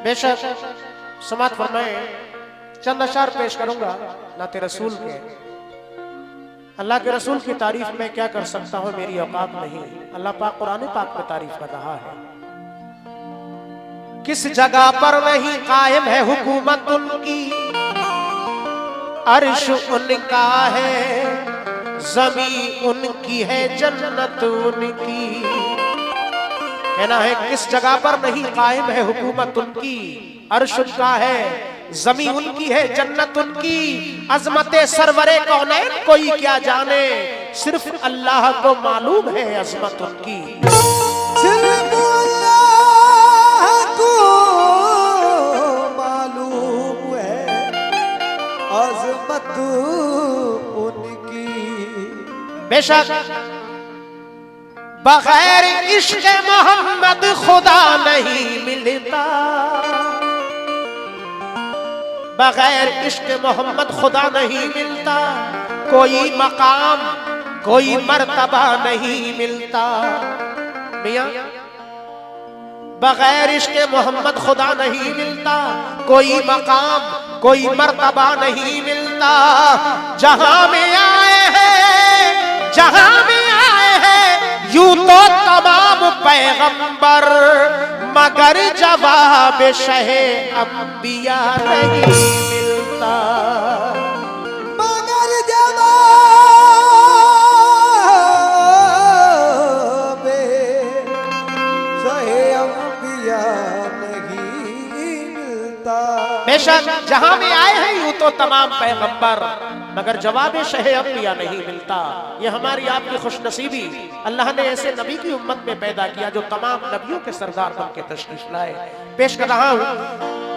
बेशक समात फरमाए, चंद अशार पेश करूंगा नाते रसूल के। अल्लाह के रसूल की तारीफ में क्या कर सकता हूं, मेरी औकात नहीं। अल्लाह पाक कुरान पाक में तारीफ कर रहा है। किस जगह पर नहीं कायम है हुकूमत उनकी, अर्श उनका है, ज़मीन उनकी है, जन्नत उनकी। कहना है किस जगह पर नहीं कायम है हुकूमत उनकी, अर्श उनका है, ज़मीन उनकी है, जन्नत उनकी। अज़मते सरवरे कौनैन कोई क्या जाने, सिर्फ अल्लाह को मालूम है अज़मत उनकी। सिर्फ अल्लाह को मालूम है अज़मत उनकी। बेशक बगैर इश्क़ मोहम्मद खुदा नहीं मिलता, बगैर इश्क़ मोहम्मद खुदा नहीं मिलता। कोई मकाम कोई मर्तबा नहीं मिलता। मियां बगैर इश्क़ मोहम्मद खुदा नहीं मिलता, कोई मकाम कोई मर्तबा नहीं मिलता। जहां में आए हैं, जहां में आए हैं यूं तो तमाम पैगंबर, मगर जवाब शहे अंबिया नहीं मिलता। मगर जवाब शहे अंबिया नहीं मिलता। बेशक जहां में आए हैं यूं तो तमाम पैगंबर, मगर जवाब शहे अंबिया नहीं मिलता। ये हमारी आपकी खुशनसीबी, अल्लाह ने ऐसे नबी की उम्मत में पैदा किया जो तमाम नबियों के सरदार बन के तशरीफ लाए। पेश कर रहा हूं,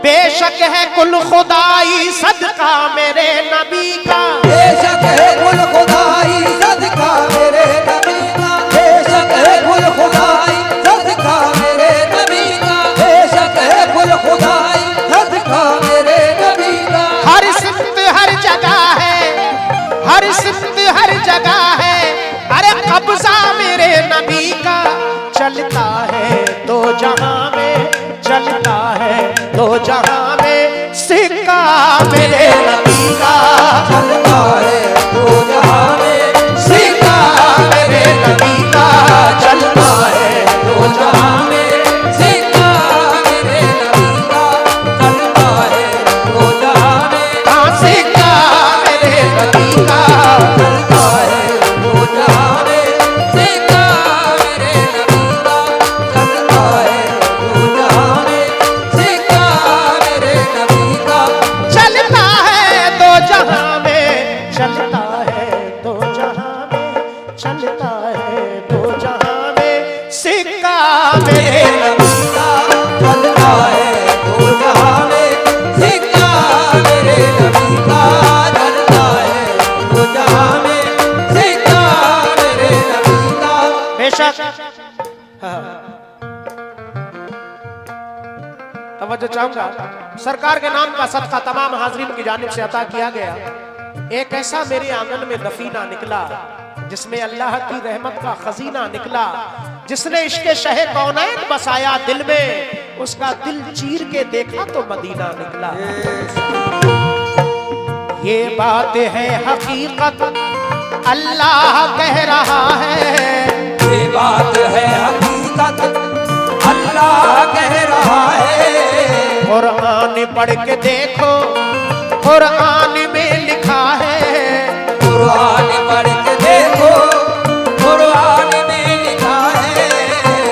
बेशक है कुल खुदाई सदका मेरे नबी का, बेशक है कुल खुदाई सदका मेरे नबी का, बेशक है कुल खुदाई सदका मेरे नबी का, बेशक है कुल खुदाई सदका मेरे नबी का। हर सिमत हर जगह है, हर सिमत हर जगह है, अरे कब्जा मेरे नबी का चलता है दो जहां में, चलता है दो जहां में। सिक्का मेरे नबी का चलता है दो जहां में, सिक्का मेरे नबी का चलता है दो जहां में, सिक्का मेरे नबी का चलता है दो जहां में। हाँ, सिक्का मेरे नबी का चलता है दो जहां में, सिक्का मेरे नबी का चलता है दो जहां में, सिक्का मेरे नबी का चलता है दो जहां में, चलता है दो जहां में, चलता है दो जहां में। सिक्का मेरे नबी का चलता है दो जहां में, सिक्का मेरे नबी का चलता है दो जहां में, सिक्का मेरे नबी का। बेशक हाँ। तवज्जो चाहूंगा, सरकार के नाम का सदका तमाम हाजरीन की जानिब से अता किया गया। एक ऐसा मेरे आंगन में दफीना निकला जिसमें अल्लाह की रहमत का खजीना निकला, जिसने इश्क़ शहे कौनैन बसाया दिल में, उसका दिल चीर के देखा तो मदीना निकला। ये बात है हकीकत अल्लाह कह रहा है, ये बात है हकीकत अल्लाह कह रहा है। कुरान पढ़ के देखो कुरान में लिखा है, कुरान पढ़ के देखो कुरान में लिखा है,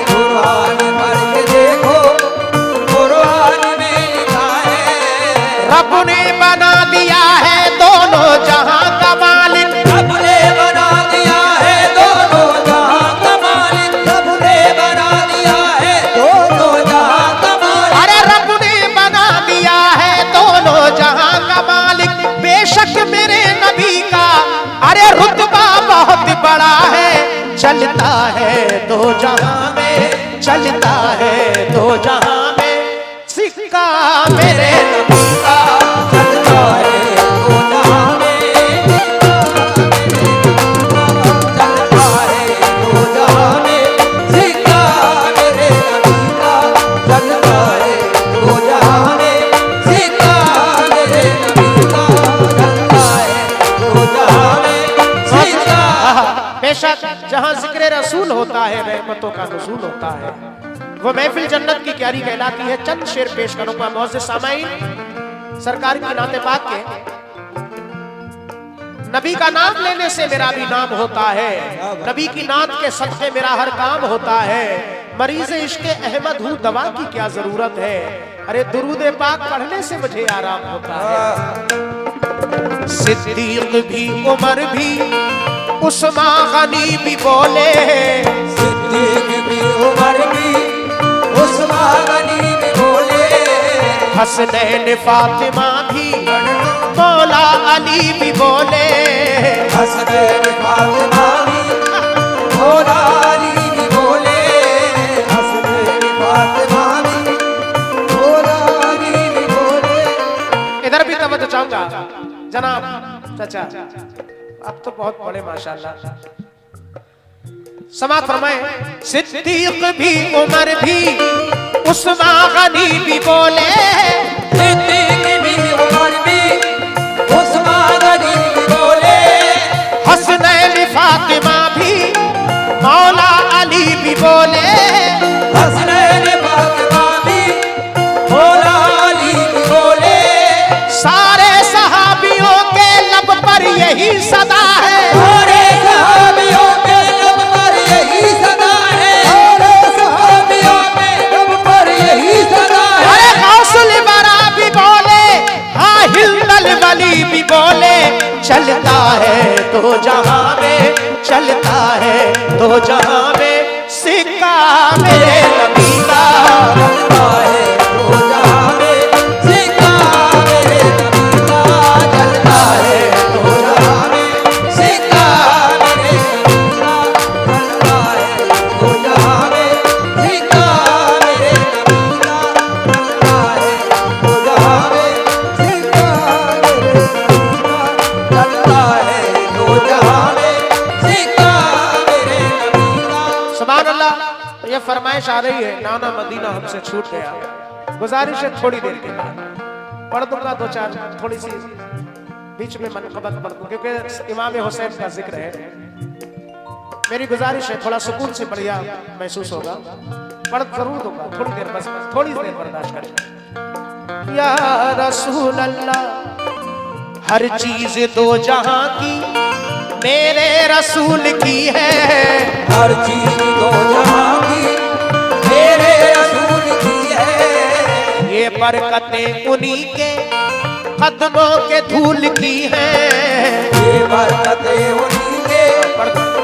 कुरान पढ़ के देखो कुरान में लिखा है। रब ने बना दिया है दोनों जहां का मालिक, रब ने बना दिया है दोनों जहां का मालिक, रब ने बना दिया है दोनों जहां का मालिक। अरे रब ने बना दिया है दोनों जहां का मालिक। बेशक मेरे नबी का अरे रुतबा बहुत बड़ा है, चलता है दो जहां में, चलता है दो जहां में। सिक्का मेरे नबी का चलता है दो जहां में, चलता है दो जहां में, सिक्का मेरे नबी का चलता है दो जहां रहमतों का नुज़ूल होता है। वो महफिल जन्नत की क्यारी कहलाती है। चंद शेर पेश करूंगा मौज़िज़ सामाईन। सरकार की नाते पाक के नबी का नाम लेने से मेरा भी नाम होता है, नबी की नात के सदक़े मेरा हर काम होता है। मरीज़ इश्क़े अहमद हूँ, दवा की क्या जरूरत है, अरे दुरूद पाक पढ़ने से मुझे आराम होता है। सिद्दीक भी उमर भी उस्मान गनी भी बोले, सिद्दीक भी उमर भी उस्मान गनी भी बोले, हसनैन फातिमा भी मौला अली भी बोले, हसनैन फातिमा भी मौला अली भी बोले, हसनैन फातिमा भी मौला अली भी बोले। इधर भी तवज्जो चाहूंगा जनाब चाचा, अब तो बहुत बड़े माशाल्लाह। समाअत फरमाए। सिद्दीक भी उमर भी उस्मान गनी भी बोले, सिद्दीक भी उमर भी उस्मान गनी भी बोले, हसनैन फातिमा भी मौला अली भी बोले, हसनैन फातिमा भी मौला अली भी बोले। सारे सहाबियों के लब पर यही सदा है, सारे सहाबियों के लब पर यही सदा है, सारे सहाबियों के लब पर यही सदा है। अरे गौसुल बरा भी बोले, हाँ हिल्दल वली भी बोले, चलता है तो जहां में, चलता है तो जहां में सिक्का मेरे नबी का, चलता है तो जहां में सिक्का मेरे नबी का, चलता है तो जहां में सिक्का मेरे नबी का, चलता है तो जहां में सिक्का मेरे नबी का, चलता है तो जहां में सिक्का मेरे नबी का, चलता है तो जहां में सिक्का मेरे नबी का। सुभान अल्लाह। ये फरमाइश आ रही है, नाना मदीना हमसे छूट गया, गुजारिश है थोड़ी देर के बाद पढ़ दूंगा दो चार, थोड़ी सी बीच में मनक़बत पढ़ दूं क्योंकि इमाम हुसैन का जिक्र है। मेरी गुजारिश है थोड़ा सुकून से बढ़िया महसूस होगा, पढ़ जरूर दूंगा थोड़ी देर, बस थोड़ी देर बर्दाश्त करें। या रसूल अल्लाह हर चीज दो जहां की मेरे रसूल की है, हर चीज दो जहां की मेरे रसूल की है, ये बरकतें उन्हीं के कदमों के धूल की है, ये बरकतें उन्हीं के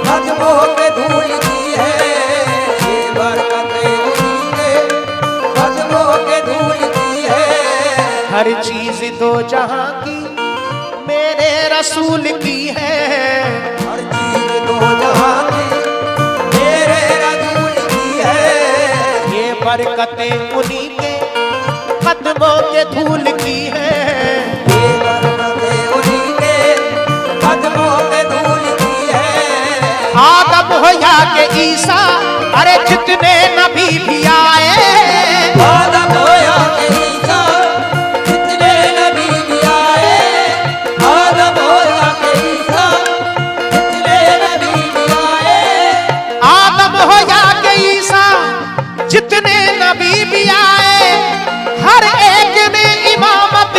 कदमों के धूल की है, ये बरकतें उन्हीं के कदमों के धूल की है। हर चीज दो जहां की मेरे रसूल की है, हर चीज दो जहां की मेरे रसूल की है, ये बरकतें उन्हीं के कदमों के धूल की है। ये बरकतें उन्हीं के कदमों के धूल की है। आदम हो या के ईसा, अरे जितने नबी भी आए, आदम हो या के ईसा, जितने नबी भी आए, आदम हो या के ईसा, जितने नबी भी आए, आदम हो या के ईसा, जितने नबी भी आए, हर एक ने इमामत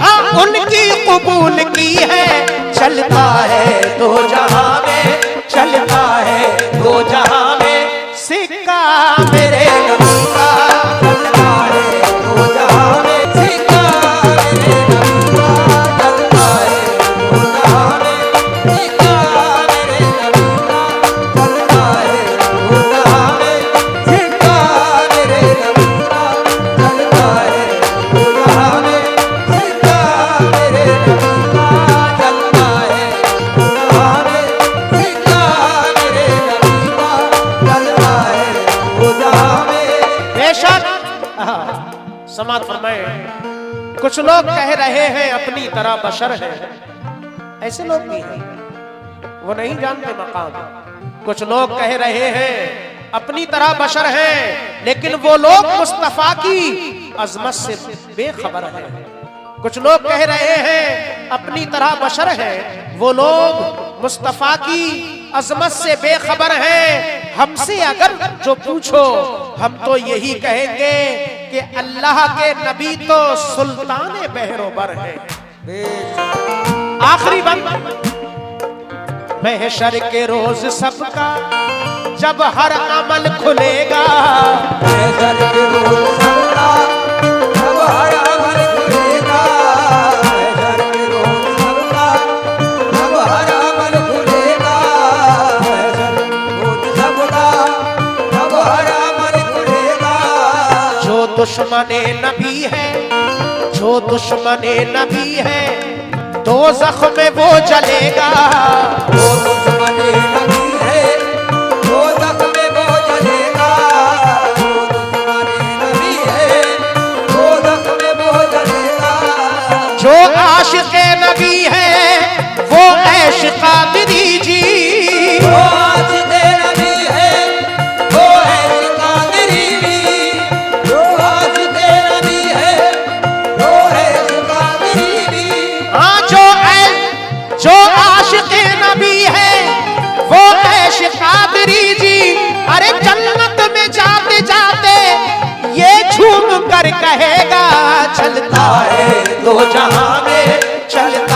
हाँ उनकी कबूल की है। चलता है तो जहां में, चलता है तो जहां में सिक्का मेरे नबी का, चलता है तो जहां में सिक्का मेरे नबी का, चलता है तो जहां में सिक्का मेरे नबी का, चलता है तो जहां में सिक्का मेरे नबी का, चलता है तो जहां में सिक्का मेरे नबी का, चलता है तो जहां में सिक्का मेरे नबी का, चलता है तो जहां में। बेशक समात फरमाए। कुछ लोग कह रहे हैं अपनी तरह बशर है, ऐसे लोग भी हैं, वो नहीं जानते मकाम। कुछ लोग कह रहे हैं अपनी तरह बशर हैं, लेकिन वो लोग मुस्तफा की अजमत से बेखबर हैं। कुछ लोग कह रहे हैं अपनी तरह बशर हैं, वो लोग मुस्तफा की अजमत से बेखबर हैं। हमसे अगर जो पूछो हम तो यही कहेंगे कि अल्लाह के नबी तो सुल्तान बहरोबर है। आखिरी बंद, महशर के रोज सबका जब हर अमल खुलेगा, महशर के रोज सबका जब हर अमल खुलेगा, महशर के रोज सबका जब हर अमल खुलेगा, महशर के रोज सबका जब हर अमल खुलेगा। जो दुश्मने नबी है, जो दुश्मने नबी है, दोज़ख में वो जलेगा। जो दुश्मने नबी है, दोज़ख में वो जलेगा। जो दुश्मने नबी है, दोज़ख में वो जलेगा। जो आशिक़े नबी है वो ऐश कादरी जी, जो आशिक़े नबी है वो ऐश कादरी जी, जो आशिक़े नबी है वो ऐश कादरी जी। हाँ जो आशिक़े नबी है वो ऐश कादरी जी। अरे जन्नत में जाते जाते ये झूम कर कहेगा, चलता है दो जहां में चलता